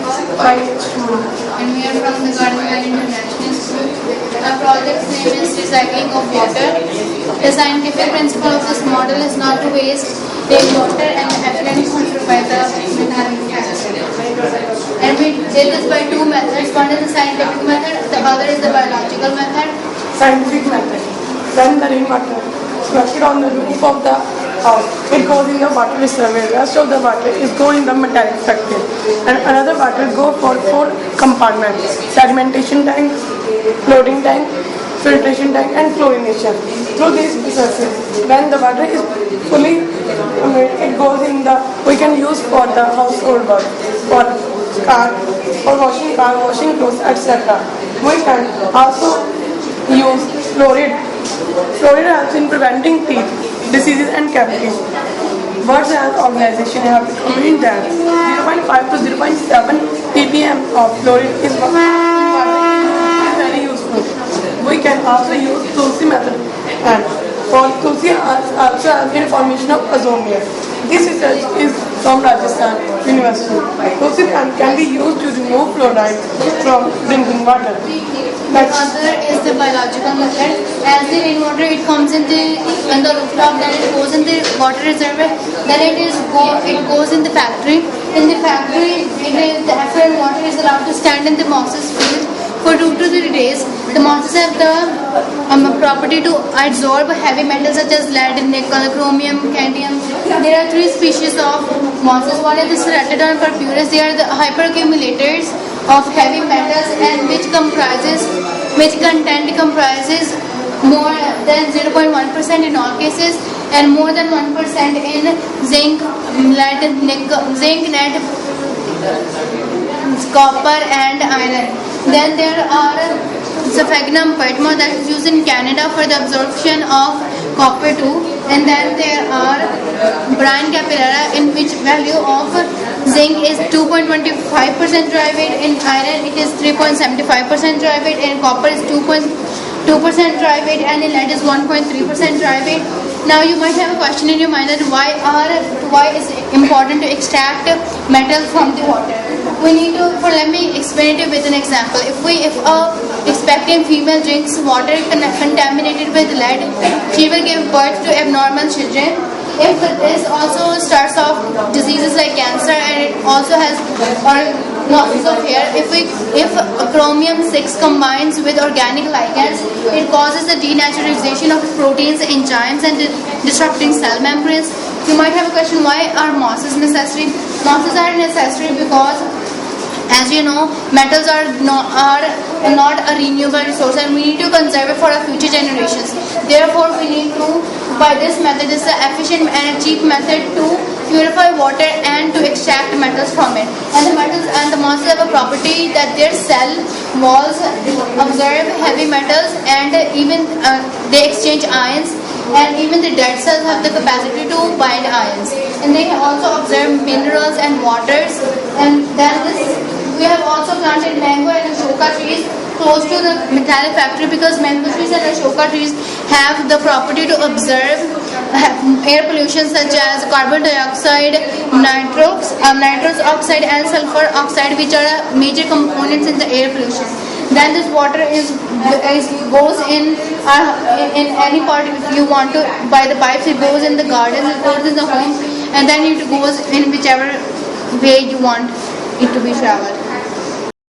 My name is Shuru. And we are from the Garden International School. Our project's name is Recycling of Water. The scientific principle of this model is not to waste rainwater and effluent controlled by the manufacturer. And we did this by two methods. One is the scientific method, the other is the biological method. Scientific method. When the rainwater is collected on the roof of the house, it goes in the water reservoir. The rest of the water is going in the metallic factory. And another water go for four compartments: sedimentation tank, floating tank, filtration tank, and chlorination. Through these processes, when the water is fully, it goes in the, we can use for the household work, for car, for washing car, washing clothes, etc. We can also use fluoride. Fluoride helps in preventing teeth diseases and cavities. World Health Organization have determined that 0.5 to 0.7 ppm of fluoride is very useful. We can also use Tulsi method, and for Tulsi also has information of ozone. This research is from Rajasthan University. Tulsi can be used to remove fluoride from drinking water. The other is the biological method. As the rainwater, it comes in the rooftop, then it goes in the water reservoir, then it goes in the factory. In the factory, the effluent water is allowed to stand in the mosses field for 2 to 3 days. The mosses have the property to absorb heavy metals such as lead, nickel, chromium, cadmium. There are 3 species of mosses. One is the Ceratodon purpureus. They are the hyperaccumulators of heavy metals, and which content comprises more than 0.1% in all cases and more than 1% in zinc, lead, copper and iron. Then there are Sphagnum patma that is used in Canada for the absorption of copper too. And then there are Brine capillary, in which value of zinc is 2.25% dry weight, in iron it is 3.75% dry weight, in copper is 2.2% dry weight, and in lead is 1.3% dry weight. Now you might have a question in your mind that why is it important to extract metal from the water? We need to, let me explain it with an example. If a expecting female drinks water contaminated with lead, she will give birth to abnormal children. If this also starts off diseases like cancer, and it also has losses of hair. If chromium-6 combines with organic ligands, it causes the denaturalization of proteins, enzymes, and disrupting cell membranes. You might have a question: why are mosses necessary? Mosses are necessary because, as you know, metals are not a renewable resource, and we need to conserve it for our future generations. Therefore, we need to, by this method, is the efficient and cheap method to purify water and to extract metals from it. And the metals and the mosses have a property that their cell walls absorb heavy metals, and even they exchange ions. And even the dead cells have the capacity to bind ions, and they also absorb minerals and waters. And then we have also planted mango and ashoka trees close to the metallic factory, because mango trees and ashoka trees have the property to absorb air pollution such as carbon dioxide, nitrous oxide, and sulfur oxide, which are major components in the air pollution. Then this water goes in any part. If you want to buy the pipes, it goes in the garden, it goes in the home, and then it goes in whichever way you want it to be traveled.